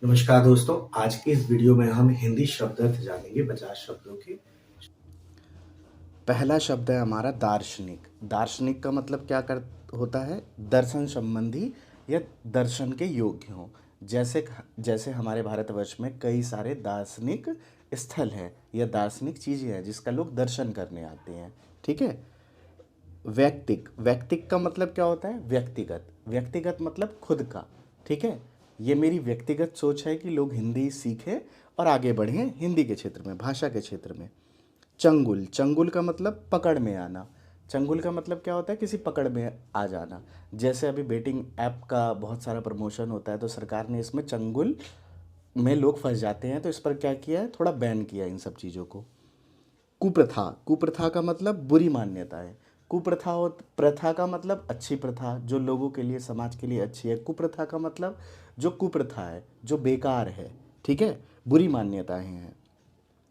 नमस्कार दोस्तों, आज की इस वीडियो में हम हिंदी शब्दार्थ जानेंगे 50 शब्दों के। पहला शब्द है हमारा दार्शनिक। दार्शनिक का मतलब क्या कर होता है? दर्शन संबंधी या दर्शन के योग्य हो। जैसे जैसे हमारे भारतवर्ष में कई सारे दार्शनिक स्थल हैं या दार्शनिक चीज़ें हैं जिसका लोग दर्शन करने आते हैं। ठीक है। व्यक्तिक, व्यक्तिक का मतलब क्या होता है? व्यक्तिगत। व्यक्तिगत मतलब खुद का। ठीक है। ये मेरी व्यक्तिगत सोच है कि लोग हिंदी सीखें और आगे बढ़ें हिंदी के क्षेत्र में, भाषा के क्षेत्र में। चंगुल, चंगुल का मतलब पकड़ में आना। चंगुल का मतलब क्या होता है? किसी पकड़ में आ जाना। जैसे अभी बेटिंग ऐप का बहुत सारा प्रमोशन होता है तो सरकार ने इसमें चंगुल में लोग फंस जाते हैं, तो इस पर क्या किया है? थोड़ा बैन किया इन सब चीज़ों को। कुप्रथा, कुप्रथा का मतलब बुरी मान्यताएं। कुप्रथा हो, प्रथा का मतलब अच्छी प्रथा जो लोगों के लिए, समाज के लिए अच्छी है। कुप्रथा का मतलब जो कुप्रथा है, जो बेकार है। ठीक है। बुरी मान्यताएं हैं।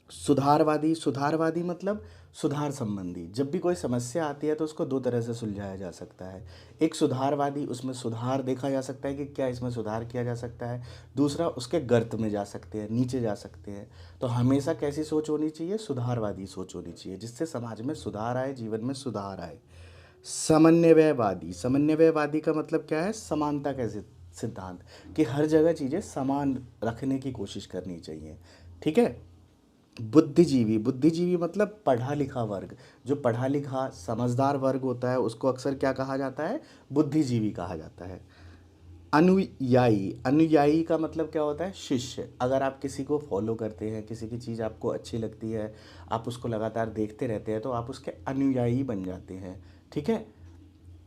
सुधारवादी, सुधारवादी मतलब सुधार संबंधी। जब भी कोई समस्या आती है तो उसको दो तरह से सुलझाया जा सकता है। एक सुधारवादी, उसमें सुधार देखा जा सकता है कि क्या इसमें सुधार किया जा सकता है। दूसरा, उसके गर्त में जा सकते हैं, नीचे जा सकते हैं। तो हमेशा कैसी सोच होनी चाहिए? सुधारवादी सोच होनी चाहिए, जिससे समाज में सुधार आए, जीवन में सुधार आए। समन्वयवादी, समन्वयवादी का मतलब क्या है? समानता का सिद्धांत, कि हर जगह चीज़ें समान रखने की कोशिश करनी चाहिए। ठीक है। बुद्धिजीवी, बुद्धिजीवी मतलब पढ़ा लिखा वर्ग। जो पढ़ा लिखा समझदार वर्ग होता है उसको अक्सर क्या कहा जाता है? बुद्धिजीवी कहा जाता है। अनुयायी, अनुयायी का मतलब क्या होता है? शिष्य। अगर आप किसी को फॉलो करते हैं, किसी की चीज़ आपको अच्छी लगती है, आप उसको लगातार देखते रहते हैं, तो आप उसके अनुयायी बन जाते हैं। ठीक है।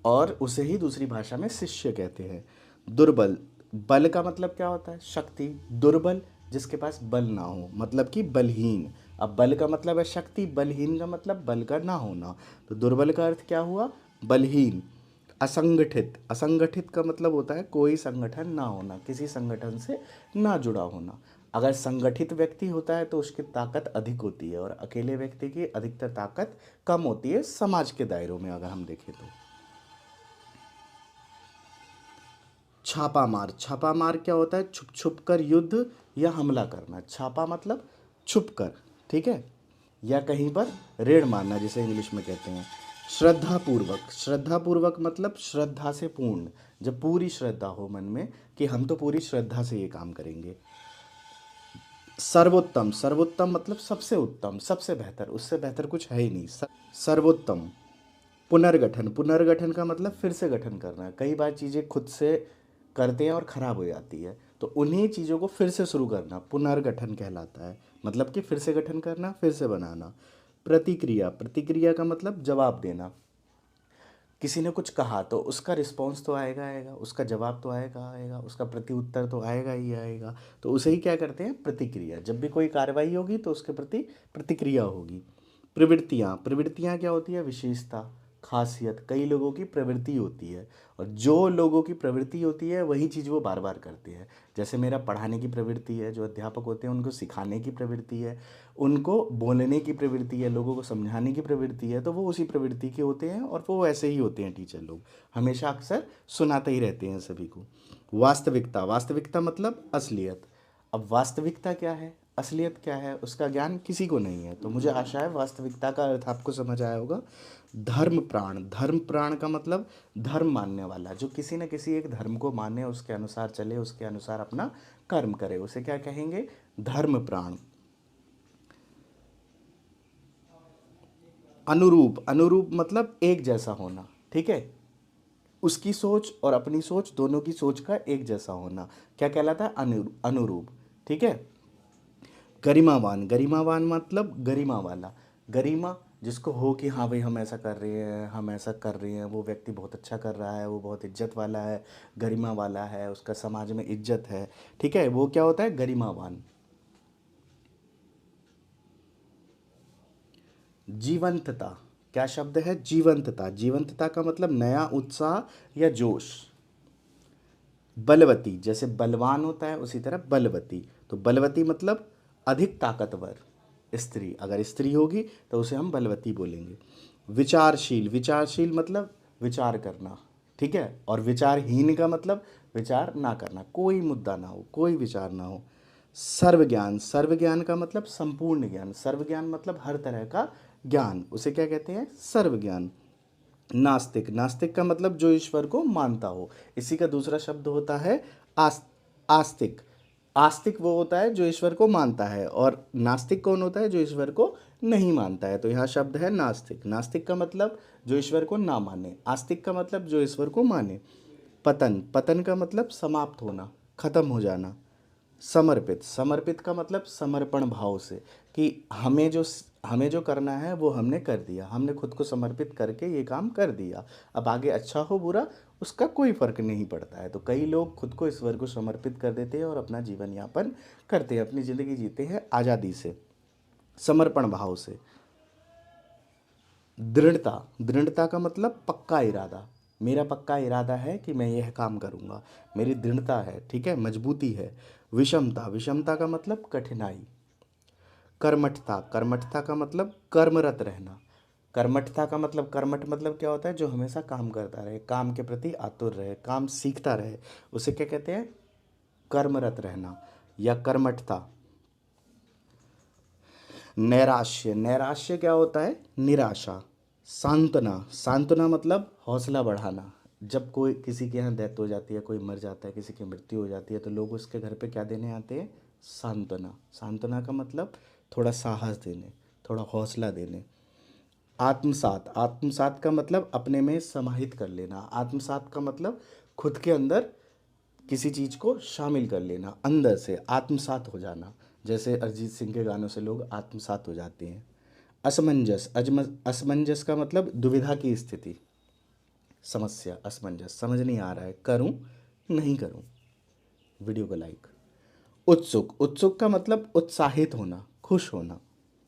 और उसे ही दूसरी भाषा में शिष्य कहते हैं। दुर्बल, बल का मतलब क्या होता है? शक्ति। दुर्बल, जिसके पास बल ना हो, मतलब कि बलहीन। अब बल का मतलब है शक्ति, बलहीन का मतलब बल का ना होना। तो दुर्बल का अर्थ क्या हुआ? बलहीन। असंगठित, असंगठित का मतलब होता है कोई संगठन ना होना, किसी संगठन से ना जुड़ा होना। अगर संगठित व्यक्ति होता है तो उसकी ताकत अधिक होती है और अकेले व्यक्ति की अधिकतर ताकत कम होती है समाज के दायरों में, अगर हम देखें तो। छापा मार, छापा मार क्या होता है? छुप छुप कर युद्ध या हमला करना। छापा मतलब छुप कर। ठीक है। या कहीं पर रेड मारना, जिसे इंग्लिश में कहते हैं। श्रद्धा पूर्वक, श्रद्धा पूर्वक मतलब श्रद्धा से पूर्ण। जब पूरी श्रद्धा हो मन में कि हम तो पूरी श्रद्धा से ये काम करेंगे। सर्वोत्तम, सर्वोत्तम मतलब सबसे उत्तम, सबसे बेहतर, उससे बेहतर कुछ है ही नहीं। सर्वोत्तम। पुनर्गठन, पुनर्गठन का मतलब फिर से गठन करना। कई बार चीज़ें खुद से करते हैं और ख़राब हो जाती है, तो उन्हीं चीज़ों को फिर से शुरू करना पुनर्गठन कहलाता है। मतलब कि फिर से गठन करना, फिर से बनाना। प्रतिक्रिया, प्रतिक्रिया का मतलब जवाब देना। किसी ने कुछ कहा तो उसका रिस्पॉन्स तो आएगा आएगा, उसका जवाब तो आएगा आएगा, उसका प्रत्युत्तर तो आएगा ही आएगा। तो उसे ही क्या करते हैं? प्रतिक्रिया। जब भी कोई कार्रवाई होगी तो उसके प्रति प्रतिक्रिया होगी। प्रवृत्तियाँ, प्रवृत्तियाँ क्या होती है? विशेषता, खासियत। कई लोगों की प्रवृत्ति होती है और जो लोगों की प्रवृत्ति होती है वही चीज़ वो बार बार करते हैं। जैसे मेरा पढ़ाने की प्रवृत्ति है, जो अध्यापक होते हैं उनको सिखाने की प्रवृत्ति है, उनको बोलने की प्रवृत्ति है, लोगों को समझाने की प्रवृत्ति है, तो वो उसी प्रवृत्ति के होते हैं और वो ऐसे ही होते हैं। टीचर लोग हमेशा अक्सर सुनाते ही रहते हैं सभी को। वास्तविकता, वास्तविकता मतलब असलियत। अब वास्तविकता क्या है, असलियत क्या है, उसका ज्ञान किसी को नहीं है। तो मुझे आशा है वास्तविकता का अर्थ आपको समझ आया होगा। धर्म प्राण, धर्म प्राण का मतलब धर्म मानने वाला, जो किसी न किसी एक धर्म को माने, उसके अनुसार चले, उसके अनुसार अपना कर्म करे, उसे क्या कहेंगे? धर्म प्राण। अनुरूप, अनुरूप मतलब एक जैसा होना। ठीक है। उसकी सोच और अपनी सोच, दोनों की सोच का एक जैसा होना क्या कहलाता है? अनुरूप। ठीक है। गरिमावान, गरिमावान मतलब गरिमा वाला। गरिमा जिसको हो कि हाँ भाई हम ऐसा कर रहे हैं, हम ऐसा कर रहे हैं, वो व्यक्ति बहुत अच्छा कर रहा है, वो बहुत इज्जत वाला है, गरिमा वाला है, उसका समाज में इज्जत है। ठीक है। वो क्या होता है? गरिमावान। जीवंतता, क्या शब्द है? जीवंतता, जीवंतता का मतलब नया उत्साह या जोश। बलवती, जैसे बलवान होता है उसी तरह बलवती। तो बलवती मतलब अधिक ताकतवर स्त्री। अगर स्त्री होगी तो उसे हम बलवती बोलेंगे। विचारशील, विचारशील मतलब विचार करना। ठीक है। और विचारहीन का मतलब विचार ना करना, कोई मुद्दा ना हो, कोई विचार ना हो। सर्वज्ञान, सर्वज्ञान का मतलब संपूर्ण ज्ञान, सर्वज्ञान मतलब हर तरह का ज्ञान, उसे क्या कहते हैं? सर्वज्ञान। नास्तिक, नास्तिक का मतलब जो ईश्वर को मानता हो, इसी का दूसरा शब्द होता है आस्तिक। आस्तिक वो होता है जो ईश्वर को मानता है, और नास्तिक कौन होता है? जो ईश्वर को नहीं मानता है। तो यहाँ शब्द है नास्तिक। नास्तिक का मतलब जो ईश्वर को ना माने, आस्तिक का मतलब जो ईश्वर को माने। पतन, पतन का मतलब समाप्त होना, खत्म हो जाना। समर्पित, समर्पित का मतलब समर्पण भाव से, कि हमें जो करना है वो हमने कर दिया, हमने खुद को समर्पित करके ये काम कर दिया, अब आगे अच्छा हो बुरा उसका कोई फर्क नहीं पड़ता है। तो कई लोग खुद को ईश्वर को समर्पित कर देते हैं और अपना जीवन यापन करते हैं, अपनी ज़िंदगी जीते हैं आज़ादी से, समर्पण भाव से। दृढ़ता, दृढ़ता का मतलब पक्का इरादा, मेरा पक्का इरादा है कि मैं यह काम करूँगा, मेरी दृढ़ता है, ठीक है, मजबूती है। विषमता, विषमता का मतलब कठिनाई। कर्मठता, कर्मठता का मतलब कर्मरत रहना। कर्मठता का मतलब, कर्मठ मतलब क्या होता है? जो हमेशा काम करता रहे, काम के प्रति आतुर रहे, काम सीखता रहे, उसे क्या कहते हैं? कर्मरत रहना या कर्मठता। नैराश्य, नैराश्य क्या होता है? निराशा। सांत्वना, सांत्वना मतलब हौसला बढ़ाना। जब कोई किसी के यहाँ डेथ हो जाती है, कोई मर जाता है, किसी की मृत्यु हो जाती है, तो लोग उसके घर पे क्या देने आते हैं? सांत्वना। सांत्वना का मतलब थोड़ा साहस देने, थोड़ा हौसला देने। आत्मसात, आत्मसात का मतलब अपने में समाहित कर लेना। आत्मसात का मतलब खुद के अंदर किसी चीज़ को शामिल कर लेना, अंदर से आत्मसात हो जाना। जैसे अरिजीत सिंह के गानों से लोग आत्मसात हो जाते हैं। असमंजस, असमंजस का मतलब दुविधा की स्थिति, समस्या, असमंजस, समझ नहीं आ रहा है, करूं नहीं करूं। वीडियो को लाइक। उत्सुक, उत्सुक का मतलब उत्साहित होना, खुश होना।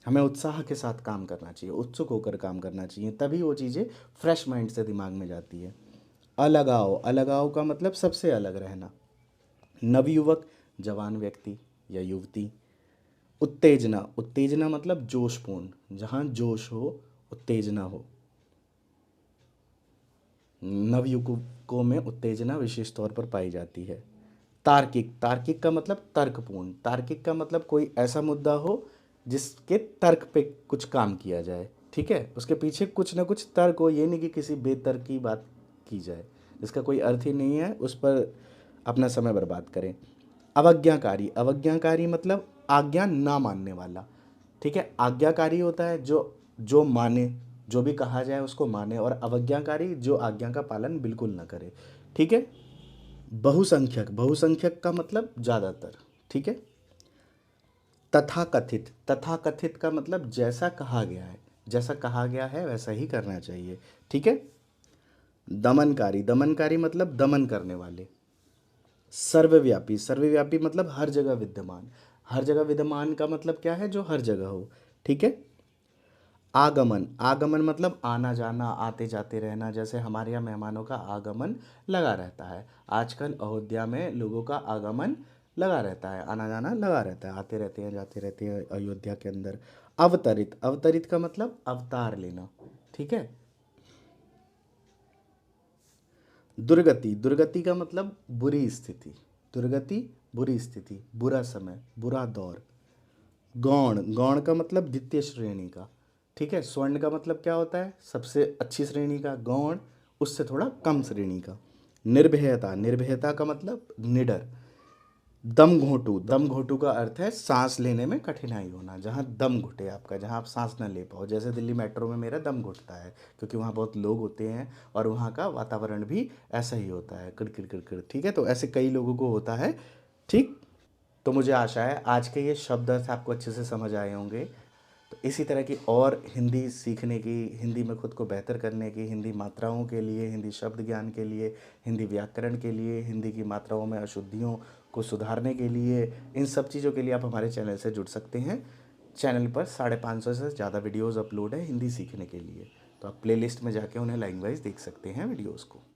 हमें उत्साह के साथ काम करना चाहिए, उत्सुक होकर काम करना चाहिए, तभी वो चीज़ें फ्रेश माइंड से दिमाग में जाती है। अलगाव, अलगाव का मतलब सबसे अलग रहना। नवयुवक, जवान व्यक्ति या युवती। उत्तेजना, उत्तेजना मतलब जोशपूर्ण, जहाँ जोश हो, उत्तेजना हो। नवयुवकों में उत्तेजना विशेष तौर पर पाई जाती है। तार्किक, तार्किक का मतलब तर्कपूर्ण। तार्किक का मतलब कोई ऐसा मुद्दा हो जिसके तर्क पे कुछ काम किया जाए, ठीक है, उसके पीछे कुछ ना कुछ तर्क हो, ये नहीं कि किसी बेतर्क की बात की जाए जिसका कोई अर्थ ही नहीं है, उस पर अपना समय बर्बाद करें। अवज्ञाकारी, अवज्ञाकारी मतलब आज्ञा ना मानने वाला, ठीक है। आज्ञाकारी होता है जो जो माने, जो भी कहा जाए उसको माने, और अवज्ञाकारी जो आज्ञा का पालन बिल्कुल ना करे, ठीक है। बहुसंख्यक, बहुसंख्यक का मतलब ज़्यादातर, ठीक है। तथाकथित, तथाकथित का मतलब जैसा कहा गया है, जैसा कहा गया है वैसा ही करना चाहिए, ठीक है। दमनकारी, दमनकारी मतलब दमन करने वाले। सर्वव्यापी, सर्वव्यापी मतलब हर जगह विद्यमान। हर जगह विद्यमान का मतलब क्या है? जो हर जगह हो, ठीक है। आगमन, आगमन मतलब आना जाना, आते जाते रहना। जैसे हमारे यहाँ मेहमानों का आगमन लगा रहता है, आजकल अयोध्या में लोगों का आगमन लगा रहता है, आना जाना लगा रहता है, आते रहते हैं जाते रहते हैं अयोध्या के अंदर। अवतरित, अवतरित का मतलब अवतार लेना, ठीक है। दुर्गति, दुर्गति का मतलब बुरी स्थिति। दुर्गति, बुरी स्थिति, बुरा समय, बुरा दौर। गौण, गौण का मतलब द्वितीय श्रेणी का, ठीक है। स्वर्ण का मतलब क्या होता है? सबसे अच्छी श्रेणी का। गौण उससे थोड़ा कम श्रेणी का। निर्भयता, निर्भयता का मतलब निडर। दम घोंटू, दम घोंटू का अर्थ है सांस लेने में कठिनाई होना, जहाँ दम घुटे आपका, जहाँ आप सांस ना ले पाओ। जैसे दिल्ली मेट्रो में मेरा दम घुटता है, क्योंकि वहाँ बहुत लोग होते हैं और वहाँ का वातावरण भी ऐसा ही होता है, किड़किड़ किड़किड़, ठीक है। तो ऐसे कई लोगों को होता है, ठीक। तो मुझे आशा है आज के ये शब्द अर्थ आपको अच्छे से समझ आए होंगे। तो इसी तरह की और हिंदी सीखने की, हिंदी में खुद को बेहतर करने की, हिंदी मात्राओं के लिए, हिंदी शब्द ज्ञान के लिए, हिंदी व्याकरण के लिए, हिंदी की मात्राओं में अशुद्धियों को सुधारने के लिए, इन सब चीज़ों के लिए आप हमारे चैनल से जुड़ सकते हैं। चैनल पर 550 से ज़्यादा वीडियोज़ अपलोड है हिंदी सीखने के लिए, तो आप प्लेलिस्ट में जाके उन्हें लाइन वाइज देख सकते हैं वीडियोज़ को।